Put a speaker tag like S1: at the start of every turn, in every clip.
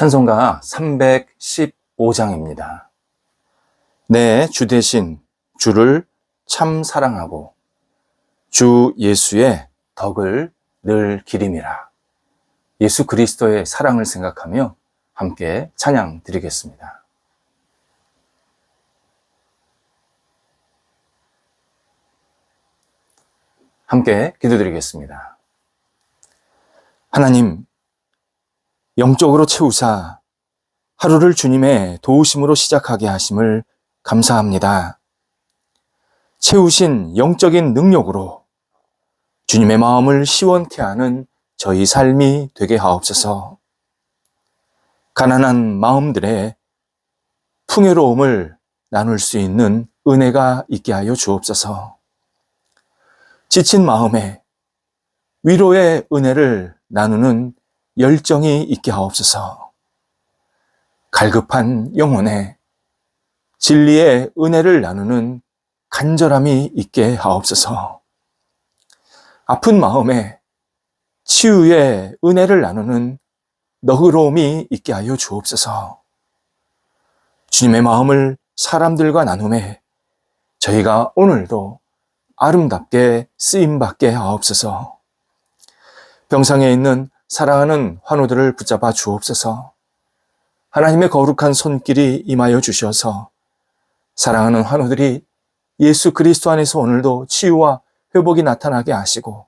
S1: 찬송가 315장입니다. 내 주 대신 주를 참 사랑하고 주 예수의 덕을 늘 기림이라. 예수 그리스도의 사랑을 생각하며 함께 찬양 드리겠습니다. 함께 기도드리겠습니다. 하나님, 영적으로 채우사 하루를 주님의 도우심으로 시작하게 하심을 감사합니다. 채우신 영적인 능력으로 주님의 마음을 시원케 하는 저희 삶이 되게 하옵소서. 가난한 마음들의 풍요로움을 나눌 수 있는 은혜가 있게 하여 주옵소서. 지친 마음에 위로의 은혜를 나누는 열정이 있게 하옵소서. 갈급한 영혼에 진리의 은혜를 나누는 간절함이 있게 하옵소서. 아픈 마음에 치유의 은혜를 나누는 너그러움이 있게 하여 주옵소서. 주님의 마음을 사람들과 나눔에 저희가 오늘도 아름답게 쓰임받게 하옵소서. 병상에 있는 사랑하는 환우들을 붙잡아 주옵소서. 하나님의 거룩한 손길이 임하여 주셔서 사랑하는 환우들이 예수 그리스도 안에서 오늘도 치유와 회복이 나타나게 하시고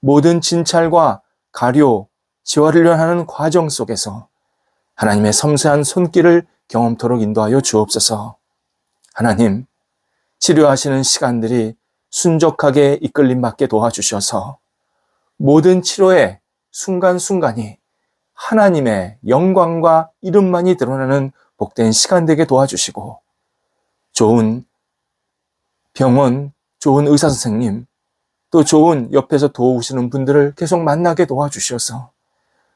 S1: 모든 진찰과 가료, 재활을 하는 과정 속에서 하나님의 섬세한 손길을 경험토록 인도하여 주옵소서. 하나님, 치료하시는 시간들이 순적하게 이끌림받게 도와주셔서 모든 치료의 순간순간이 하나님의 영광과 이름만이 드러나는 복된 시간 되게 도와주시고 좋은 병원, 좋은 의사 선생님, 또 좋은 옆에서 도우시는 분들을 계속 만나게 도와주셔서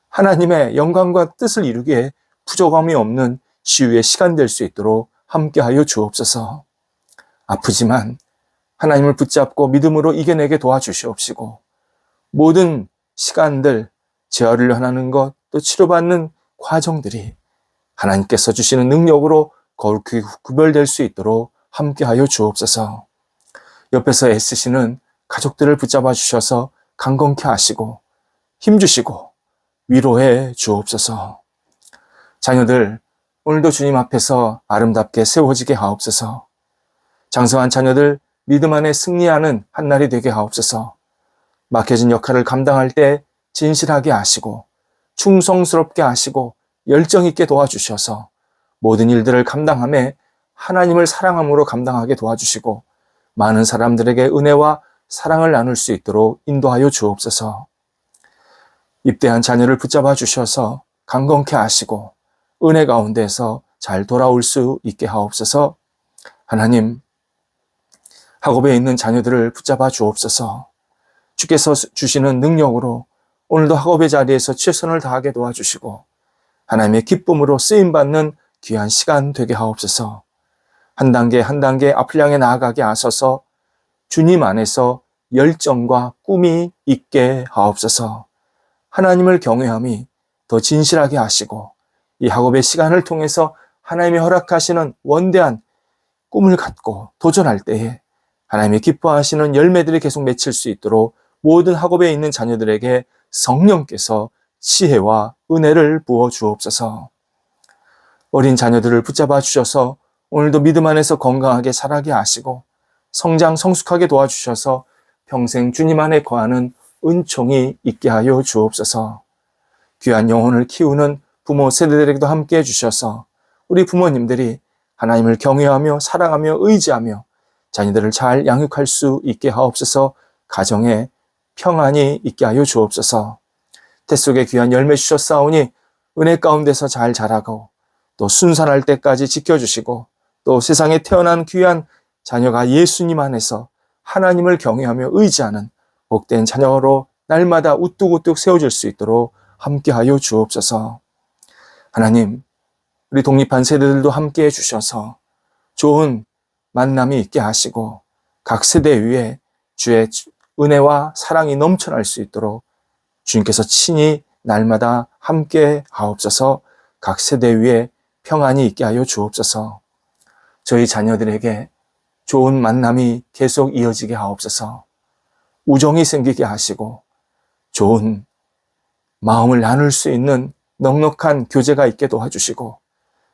S1: 하나님의 영광과 뜻을 이루기에 부족함이 없는 치유의 시간 될 수 있도록 함께하여 주옵소서. 아프지만 하나님을 붙잡고 믿음으로 이겨내게 도와주시옵시고 모든 시간들, 재활을 하는 것, 또 치료받는 과정들이 하나님께서 주시는 능력으로 거룩히 구별될 수 있도록 함께하여 주옵소서. 옆에서 애쓰시는 가족들을 붙잡아 주셔서 강건케 하시고 힘주시고 위로해 주옵소서. 자녀들, 오늘도 주님 앞에서 아름답게 세워지게 하옵소서. 장성한 자녀들 믿음 안에 승리하는 한날이 되게 하옵소서. 막혀진 역할을 감당할 때 진실하게 하시고 충성스럽게 하시고 열정 있게 도와주셔서 모든 일들을 감당함에 하나님을 사랑함으로 감당하게 도와주시고 많은 사람들에게 은혜와 사랑을 나눌 수 있도록 인도하여 주옵소서. 입대한 자녀를 붙잡아 주셔서 강건케 하시고 은혜 가운데서 잘 돌아올 수 있게 하옵소서. 하나님, 학업에 있는 자녀들을 붙잡아 주옵소서. 주께서 주시는 능력으로 오늘도 학업의 자리에서 최선을 다하게 도와주시고 하나님의 기쁨으로 쓰임받는 귀한 시간 되게 하옵소서. 한 단계 한 단계 앞을 향해 나아가게 하소서. 주님 안에서 열정과 꿈이 있게 하옵소서. 하나님을 경외함이 더 진실하게 하시고 이 학업의 시간을 통해서 하나님이 허락하시는 원대한 꿈을 갖고 도전할 때에 하나님이 기뻐하시는 열매들이 계속 맺힐 수 있도록 모든 학업에 있는 자녀들에게 성령께서 지혜와 은혜를 부어 주옵소서. 어린 자녀들을 붙잡아 주셔서 오늘도 믿음 안에서 건강하게 자라게 하시고 성장 성숙하게 도와주셔서 평생 주님 안에 거하는 은총이 있게 하여 주옵소서. 귀한 영혼을 키우는 부모 세대들에게도 함께 해주셔서 우리 부모님들이 하나님을 경외하며 사랑하며 의지하며 자녀들을 잘 양육할 수 있게 하옵소서. 가정에 평안이 있게 하여 주옵소서. 태 속에 귀한 열매 주셨사오니 은혜 가운데서 잘 자라고 또 순산할 때까지 지켜주시고 또 세상에 태어난 귀한 자녀가 예수님 안에서 하나님을 경외하며 의지하는 복된 자녀로 날마다 우뚝우뚝 세워질 수 있도록 함께하여 주옵소서. 하나님, 우리 독립한 세대들도 함께해 주셔서 좋은 만남이 있게 하시고 각 세대 위에 주의 은혜와 사랑이 넘쳐날 수 있도록 주님께서 친히 날마다 함께 하옵소서. 각 세대 위에 평안이 있게 하여 주옵소서. 저희 자녀들에게 좋은 만남이 계속 이어지게 하옵소서. 우정이 생기게 하시고 좋은 마음을 나눌 수 있는 넉넉한 교제가 있게 도와주시고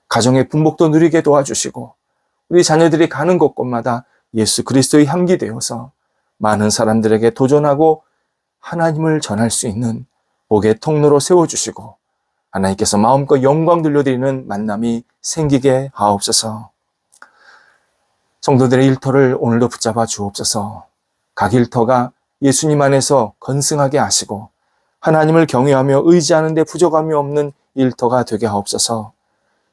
S1: 가정의 분복도 누리게 도와주시고 우리 자녀들이 가는 곳곳마다 예수 그리스도의 향기 되어서 많은 사람들에게 도전하고 하나님을 전할 수 있는 복의 통로로 세워주시고 하나님께서 마음껏 영광 돌려드리는 만남이 생기게 하옵소서. 성도들의 일터를 오늘도 붙잡아 주옵소서. 각 일터가 예수님 안에서 건승하게 하시고 하나님을 경외하며 의지하는 데 부족함이 없는 일터가 되게 하옵소서.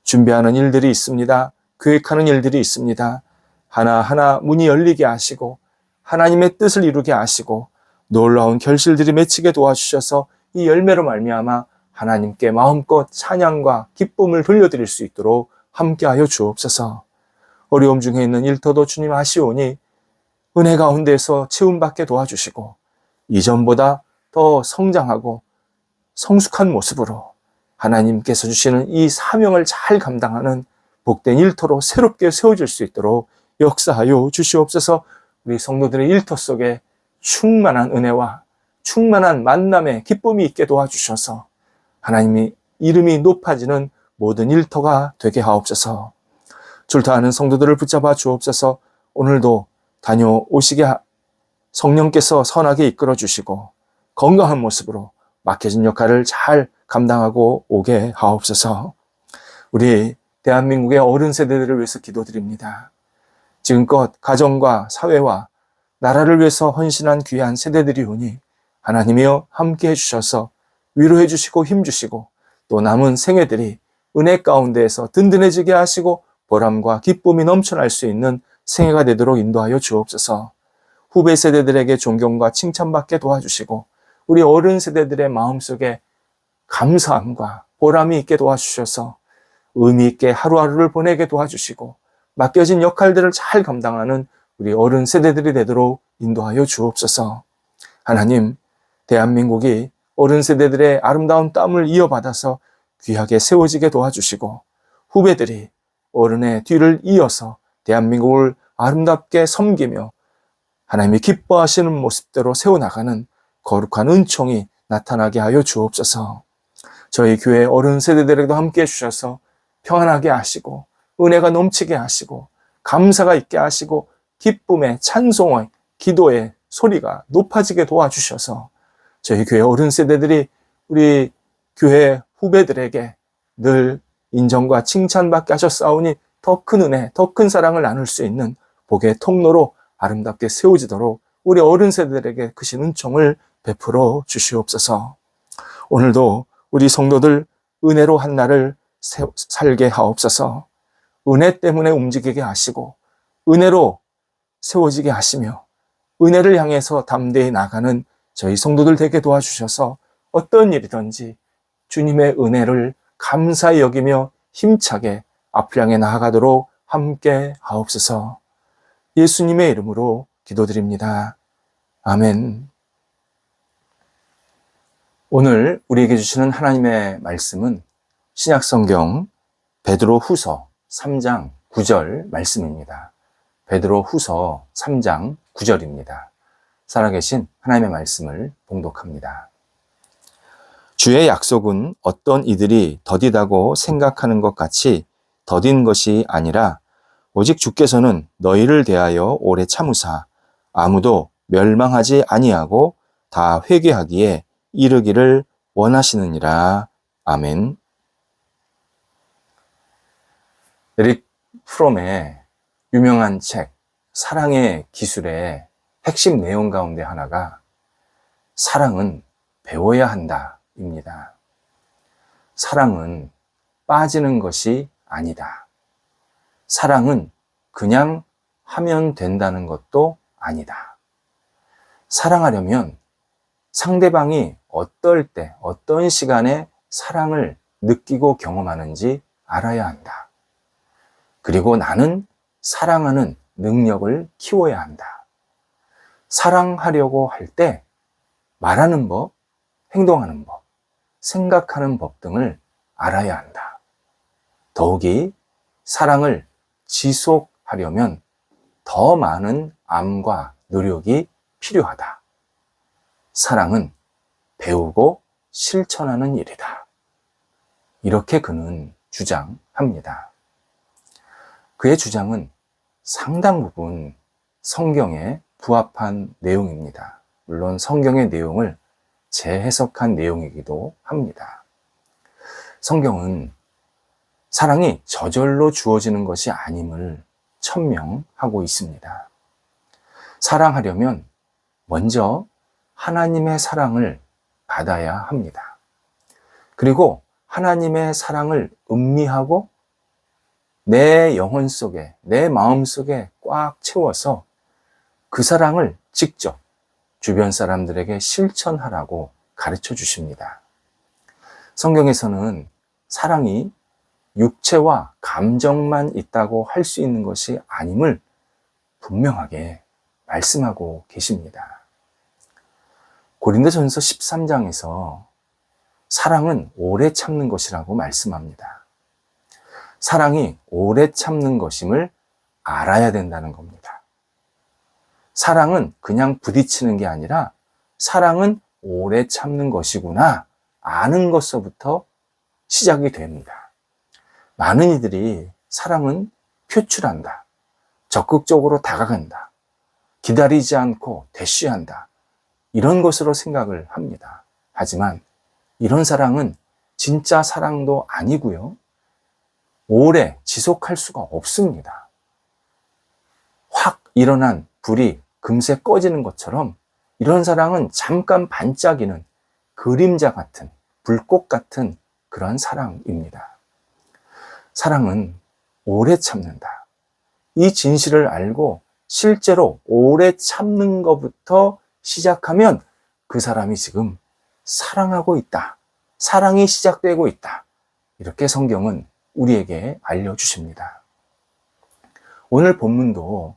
S1: 준비하는 일들이 있습니다. 계획하는 일들이 있습니다. 하나하나 문이 열리게 하시고 하나님의 뜻을 이루게 하시고 놀라운 결실들이 맺히게 도와주셔서 이 열매로 말미암아 하나님께 마음껏 찬양과 기쁨을 돌려드릴 수 있도록 함께하여 주옵소서. 어려움 중에 있는 일터도 주님 아시오니 은혜 가운데서 채움받게 도와주시고 이전보다 더 성장하고 성숙한 모습으로 하나님께서 주시는 이 사명을 잘 감당하는 복된 일터로 새롭게 세워질 수 있도록 역사하여 주시옵소서. 우리 성도들의 일터 속에 충만한 은혜와 충만한 만남의 기쁨이 있게 도와주셔서 하나님이 이름이 높아지는 모든 일터가 되게 하옵소서. 출타하는 성도들을 붙잡아 주옵소서. 오늘도 다녀오시게 성령께서 선하게 이끌어 주시고 건강한 모습으로 맡겨진 역할을 잘 감당하고 오게 하옵소서. 우리 대한민국의 어른 세대들을 위해서 기도드립니다. 지금껏 가정과 사회와 나라를 위해서 헌신한 귀한 세대들이 오니 하나님이여 함께 해주셔서 위로해 주시고 힘주시고 또 남은 생애들이 은혜 가운데에서 든든해지게 하시고 보람과 기쁨이 넘쳐날 수 있는 생애가 되도록 인도하여 주옵소서. 후배 세대들에게 존경과 칭찬받게 도와주시고 우리 어른 세대들의 마음속에 감사함과 보람이 있게 도와주셔서 의미 있게 하루하루를 보내게 도와주시고 맡겨진 역할들을 잘 감당하는 우리 어른 세대들이 되도록 인도하여 주옵소서. 하나님, 대한민국이 어른 세대들의 아름다운 땀을 이어받아서 귀하게 세워지게 도와주시고 후배들이 어른의 뒤를 이어서 대한민국을 아름답게 섬기며 하나님이 기뻐하시는 모습대로 세워나가는 거룩한 은총이 나타나게 하여 주옵소서. 저희 교회 어른 세대들에게도 함께 해주셔서 평안하게 하시고 은혜가 넘치게 하시고 감사가 있게 하시고 기쁨의 찬송의 기도의 소리가 높아지게 도와주셔서 저희 교회 어른 세대들이 우리 교회 후배들에게 늘 인정과 칭찬받게 하셨사오니 더 큰 은혜, 더 큰 사랑을 나눌 수 있는 복의 통로로 아름답게 세워지도록 우리 어른 세대들에게 크신 은총을 베풀어 주시옵소서. 오늘도 우리 성도들 은혜로 한 날을 살게 하옵소서. 은혜 때문에 움직이게 하시고 은혜로 세워지게 하시며 은혜를 향해서 담대히 나가는 저희 성도들 되게 도와주셔서 어떤 일이든지 주님의 은혜를 감사히 여기며 힘차게 앞을 향해 나아가도록 함께 하옵소서. 예수님의 이름으로 기도드립니다. 아멘. 오늘 우리에게 주시는 하나님의 말씀은 신약성경 베드로 후서 3장 9절 말씀입니다. 베드로 후서 3장 9절입니다. 살아계신 하나님의 말씀을 봉독합니다. 주의 약속은 어떤 이들이 더디다고 생각하는 것 같이 더딘 것이 아니라 오직 주께서는 너희를 대하여 오래 참으사 아무도 멸망하지 아니하고 다 회개하기에 이르기를 원하시느니라. 아멘. 에릭 프롬의 유명한 책 사랑의 기술의 핵심 내용 가운데 하나가 사랑은 배워야 한다 입니다. 사랑은 빠지는 것이 아니다. 사랑은 그냥 하면 된다는 것도 아니다. 사랑하려면 상대방이 어떨 때, 어떤 시간에 사랑을 느끼고 경험하는지 알아야 한다. 그리고 나는 사랑하는 능력을 키워야 한다. 사랑하려고 할 때 말하는 법, 행동하는 법, 생각하는 법 등을 알아야 한다. 더욱이 사랑을 지속하려면 더 많은 암과 노력이 필요하다. 사랑은 배우고 실천하는 일이다. 이렇게 그는 주장합니다. 그의 주장은 상당 부분 성경에 부합한 내용입니다. 물론 성경의 내용을 재해석한 내용이기도 합니다. 성경은 사랑이 저절로 주어지는 것이 아님을 천명하고 있습니다. 사랑하려면 먼저 하나님의 사랑을 받아야 합니다. 그리고 하나님의 사랑을 음미하고 내 영혼 속에, 내 마음 속에 꽉 채워서 그 사랑을 직접 주변 사람들에게 실천하라고 가르쳐 주십니다. 성경에서는 사랑이 육체와 감정만 있다고 할 수 있는 것이 아님을 분명하게 말씀하고 계십니다. 고린도전서 13장에서 사랑은 오래 참는 것이라고 말씀합니다. 사랑이 오래 참는 것임을 알아야 된다는 겁니다. 사랑은 그냥 부딪히는 게 아니라 사랑은 오래 참는 것이구나 아는 것서부터 시작이 됩니다. 많은 이들이 사랑은 표출한다, 적극적으로 다가간다, 기다리지 않고 대쉬한다, 이런 것으로 생각을 합니다. 하지만 이런 사랑은 진짜 사랑도 아니고요, 오래 지속할 수가 없습니다. 확 일어난 불이 금세 꺼지는 것처럼 이런 사랑은 잠깐 반짝이는 그림자 같은, 불꽃 같은 그런 사랑입니다. 사랑은 오래 참는다. 이 진실을 알고 실제로 오래 참는 것부터 시작하면 그 사람이 지금 사랑하고 있다. 사랑이 시작되고 있다. 이렇게 성경은 우리에게 알려주십니다. 오늘 본문도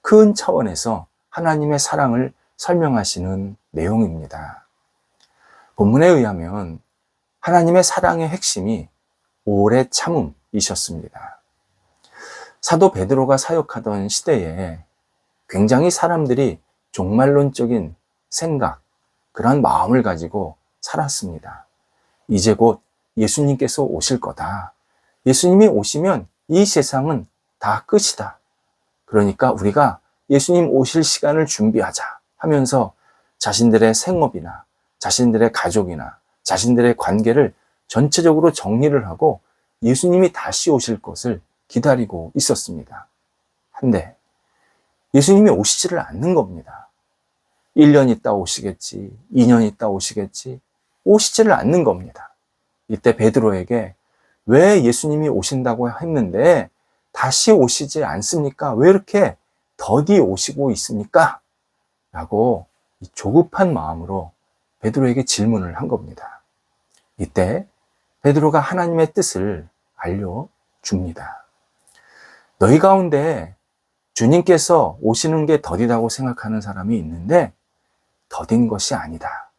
S1: 큰 차원에서 하나님의 사랑을 설명하시는 내용입니다. 본문에 의하면 하나님의 사랑의 핵심이 오래 참음이셨습니다. 사도 베드로가 사역하던 시대에 굉장히 사람들이 종말론적인 생각, 그런 마음을 가지고 살았습니다. 이제 곧 예수님께서 오실 거다. 예수님이 오시면 이 세상은 다 끝이다. 그러니까 우리가 예수님 오실 시간을 준비하자 하면서 자신들의 생업이나 자신들의 가족이나 자신들의 관계를 전체적으로 정리를 하고 예수님이 다시 오실 것을 기다리고 있었습니다. 한데 예수님이 오시지를 않는 겁니다. 1년 있다 오시겠지, 2년 있다 오시겠지, 오시지를 않는 겁니다. 이때 베드로에게 왜 예수님이 오신다고 했는데 다시 오시지 않습니까? 왜 이렇게 더디 오시고 있습니까? 라고 조급한 마음으로 베드로에게 질문을 한 겁니다. 이때 베드로가 하나님의 뜻을 알려줍니다. 너희 가운데 주님께서 오시는 게 더디다고 생각하는 사람이 있는데 더딘 것이 아니다.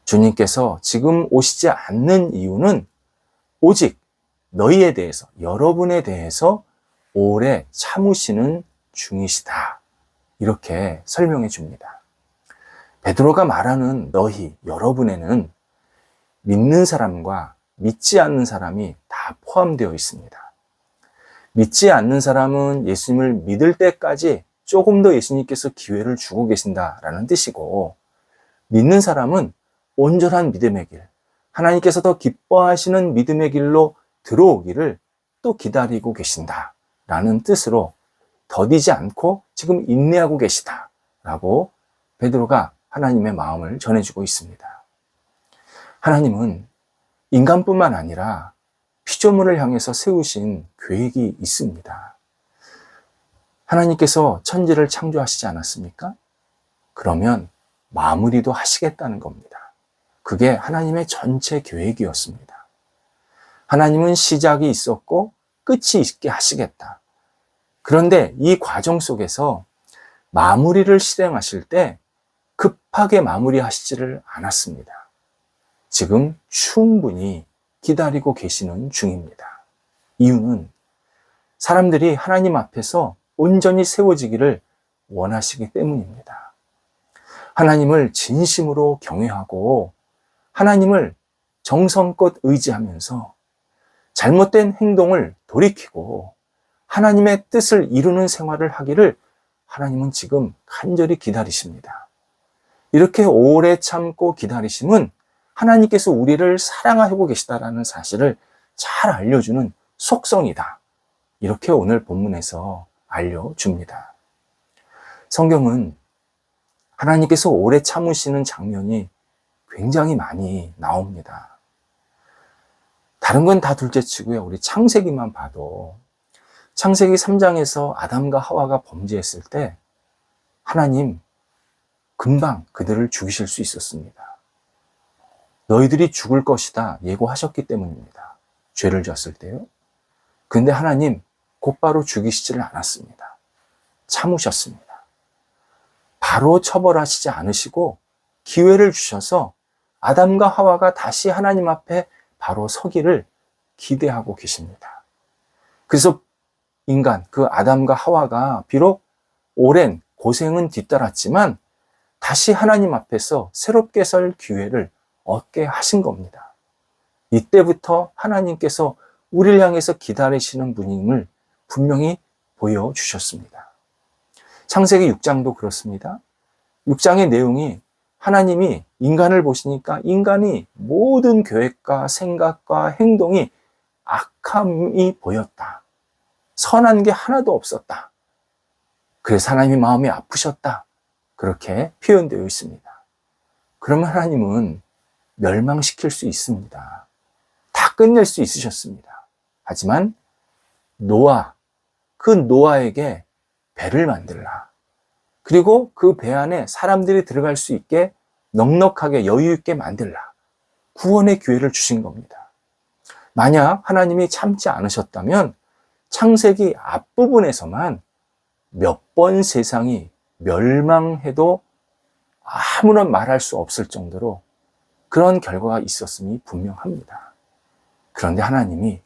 S1: 주님께서 지금 오시지 않는 이유는 오직 너희에 대해서, 여러분에 대해서 오래 참으시는 중이시다. 이렇게 설명해 줍니다. 베드로가 말하는 너희, 여러분에는 믿는 사람과 믿지 않는 사람이 다 포함되어 있습니다. 믿지 않는 사람은 예수님을 믿을 때까지 조금 더 예수님께서 기회를 주고 계신다라는 뜻이고, 믿는 사람은 온전한 믿음의 길, 하나님께서 더 기뻐하시는 믿음의 길로 들어오기를 또 기다리고 계신다라는 뜻으로 더디지 않고 지금 인내하고 계시다라고 베드로가 하나님의 마음을 전해주고 있습니다. 하나님은 인간뿐만 아니라 피조물을 향해서 세우신 계획이 있습니다. 하나님께서 천지를 창조하시지 않았습니까? 그러면 마무리도 하시겠다는 겁니다. 그게 하나님의 전체 계획이었습니다. 하나님은 시작이 있었고 끝이 있게 하시겠다. 그런데 이 과정 속에서 마무리를 실행하실 때 급하게 마무리하시지를 않았습니다. 지금 충분히 기다리고 계시는 중입니다. 이유는 사람들이 하나님 앞에서 온전히 세워지기를 원하시기 때문입니다. 하나님을 진심으로 경외하고 하나님을 정성껏 의지하면서 잘못된 행동을 돌이키고 하나님의 뜻을 이루는 생활을 하기를 하나님은 지금 간절히 기다리십니다. 이렇게 오래 참고 기다리심은 하나님께서 우리를 사랑하고 계시다라는 사실을 잘 알려주는 속성이다. 이렇게 오늘 본문에서 알려줍니다. 성경은 하나님께서 오래 참으시는 장면이 굉장히 많이 나옵니다. 다른 건 다 둘째치고요. 우리 창세기만 봐도 창세기 3장에서 아담과 하와가 범죄했을 때 하나님 금방 그들을 죽이실 수 있었습니다. 너희들이 죽을 것이다 예고하셨기 때문입니다. 죄를 졌을 때요. 근데 하나님 곧바로 죽이시지를 않았습니다. 참으셨습니다. 바로 처벌하시지 않으시고 기회를 주셔서 아담과 하와가 다시 하나님 앞에 바로 서기를 기대하고 계십니다. 그래서 인간, 그 아담과 하와가 비록 오랜 고생은 뒤따랐지만 다시 하나님 앞에서 새롭게 설 기회를 얻게 하신 겁니다. 이때부터 하나님께서 우리를 향해서 기다리시는 분임을 분명히 보여주셨습니다. 창세기 6장도 그렇습니다. 6장의 내용이 하나님이 인간을 보시니까 인간이 모든 계획과 생각과 행동이 악함이 보였다. 선한 게 하나도 없었다. 그래서 하나님의 마음이 아프셨다. 그렇게 표현되어 있습니다. 그러면 하나님은 멸망시킬 수 있습니다. 다 끝낼 수 있으셨습니다. 하지만 그 노아에게 배를 만들라. 그리고 그 배 안에 사람들이 들어갈 수 있게 넉넉하게 여유 있게 만들라. 구원의 기회를 주신 겁니다. 만약 하나님이 참지 않으셨다면 창세기 앞부분에서만 몇 번 세상이 멸망해도 아무런 말할 수 없을 정도로 그런 결과가 있었음이 분명합니다. 그런데 하나님이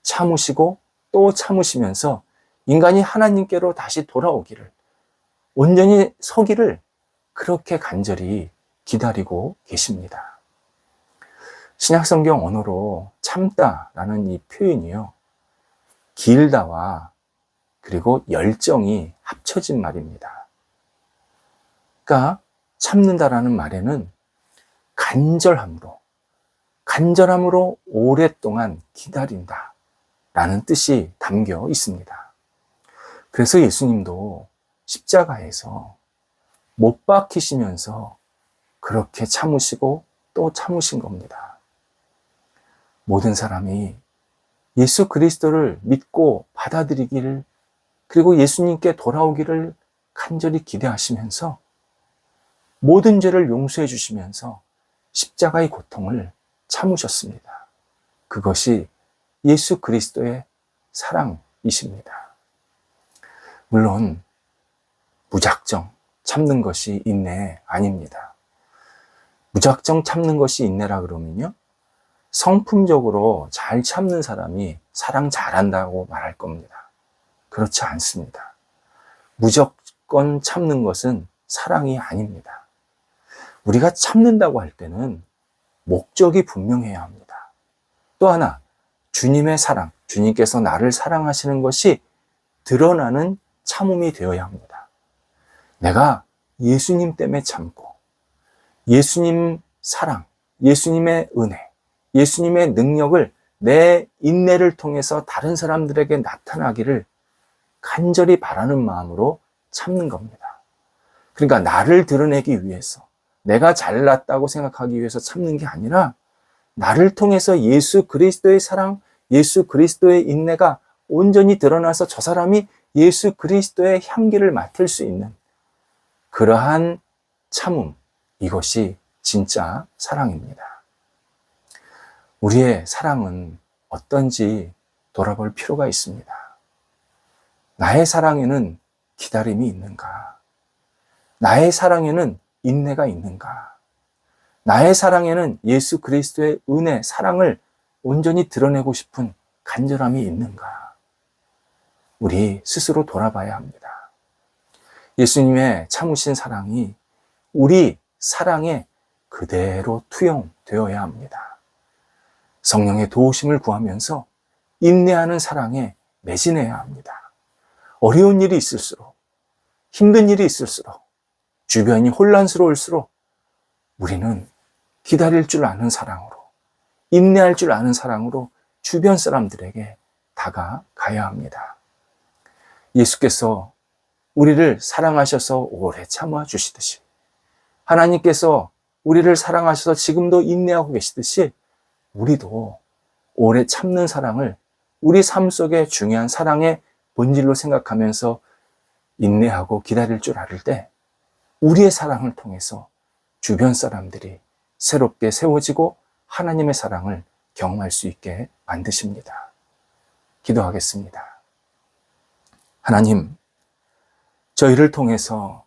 S1: 참으시고 또 참으시면서 인간이 하나님께로 다시 돌아오기를, 온전히 서기를 그렇게 간절히 기다리고 계십니다. 신약성경 언어로 참다라는 이 표현이요, 길다와 그리고 열정이 합쳐진 말입니다. 그러니까 참는다라는 말에는 간절함으로 오랫동안 기다린다라는 뜻이 담겨 있습니다. 그래서 예수님도 십자가에서 못 박히시면서 그렇게 참으시고 또 참으신 겁니다. 모든 사람이 예수 그리스도를 믿고 받아들이기를, 그리고 예수님께 돌아오기를 간절히 기대하시면서 모든 죄를 용서해 주시면서 십자가의 고통을 참으셨습니다. 그것이 예수 그리스도의 사랑이십니다. 물론 무작정 참는 것이 인내 아닙니다. 무작정 참는 것이 인내라 그러면요, 성품적으로 잘 참는 사람이 사랑 잘한다고 말할 겁니다. 그렇지 않습니다. 무조건 참는 것은 사랑이 아닙니다. 우리가 참는다고 할 때는 목적이 분명해야 합니다. 또 하나, 주님의 사랑, 주님께서 나를 사랑하시는 것이 드러나는 참음이 되어야 합니다. 내가 예수님 때문에 참고, 예수님 사랑, 예수님의 은혜, 예수님의 능력을 내 인내를 통해서 다른 사람들에게 나타나기를 간절히 바라는 마음으로 참는 겁니다. 그러니까 나를 드러내기 위해서, 내가 잘났다고 생각하기 위해서 참는 게 아니라 나를 통해서 예수 그리스도의 사랑, 예수 그리스도의 인내가 온전히 드러나서 저 사람이 예수 그리스도의 향기를 맡을 수 있는 그러한 참음, 이것이 진짜 사랑입니다. 우리의 사랑은 어떤지 돌아볼 필요가 있습니다. 나의 사랑에는 기다림이 있는가? 나의 사랑에는 인내가 있는가? 나의 사랑에는 예수 그리스도의 은혜, 사랑을 온전히 드러내고 싶은 간절함이 있는가? 우리 스스로 돌아봐야 합니다. 예수님의 참으신 사랑이 우리 사랑에 그대로 투영되어야 합니다. 성령의 도우심을 구하면서 인내하는 사랑에 매진해야 합니다. 어려운 일이 있을수록, 힘든 일이 있을수록, 주변이 혼란스러울수록 우리는 기다릴 줄 아는 사랑으로, 인내할 줄 아는 사랑으로 주변 사람들에게 다가가야 합니다. 예수께서 우리를 사랑하셔서 오래 참아 주시듯이, 하나님께서 우리를 사랑하셔서 지금도 인내하고 계시듯이 우리도 오래 참는 사랑을 우리 삶 속에 중요한 사랑의 본질로 생각하면서 인내하고 기다릴 줄 알을 때 우리의 사랑을 통해서 주변 사람들이 새롭게 세워지고 하나님의 사랑을 경험할 수 있게 만드십니다. 기도하겠습니다. 하나님, 저희를 통해서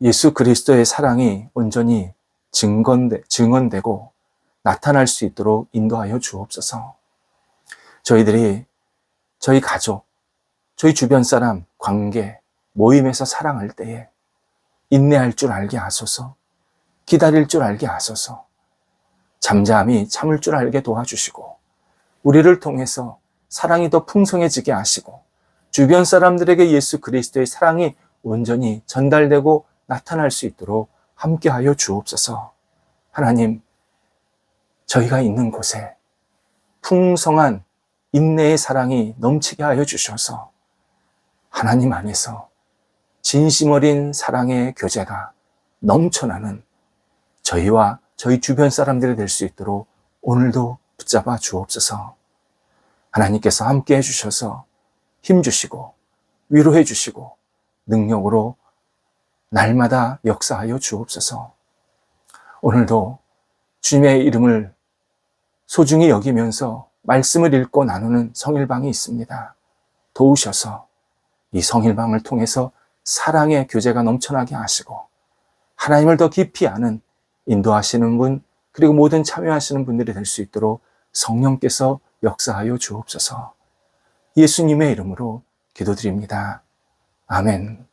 S1: 예수 그리스도의 사랑이 온전히 증언되고 나타날 수 있도록 인도하여 주옵소서. 저희들이 저희 가족, 저희 주변 사람, 관계, 모임에서 사랑할 때에 인내할 줄 알게 하소서, 기다릴 줄 알게 하소서, 잠잠히 참을 줄 알게 도와주시고 우리를 통해서 사랑이 더 풍성해지게 하시고 주변 사람들에게 예수 그리스도의 사랑이 온전히 전달되고 나타날 수 있도록 함께하여 주옵소서. 하나님, 저희가 있는 곳에 풍성한 인내의 사랑이 넘치게 하여 주셔서 하나님 안에서 진심 어린 사랑의 교제가 넘쳐나는 저희와 저희 주변 사람들이 될 수 있도록 오늘도 붙잡아 주옵소서. 하나님께서 함께 해주셔서 힘주시고 위로해 주시고 능력으로 날마다 역사하여 주옵소서. 오늘도 주님의 이름을 소중히 여기면서 말씀을 읽고 나누는 성일방이 있습니다. 도우셔서 이 성일방을 통해서 사랑의 교제가 넘쳐나게 하시고 하나님을 더 깊이 아는 인도하시는 분, 그리고 모든 참여하시는 분들이 될 수 있도록 성령께서 역사하여 주옵소서. 예수님의 이름으로 기도드립니다. 아멘.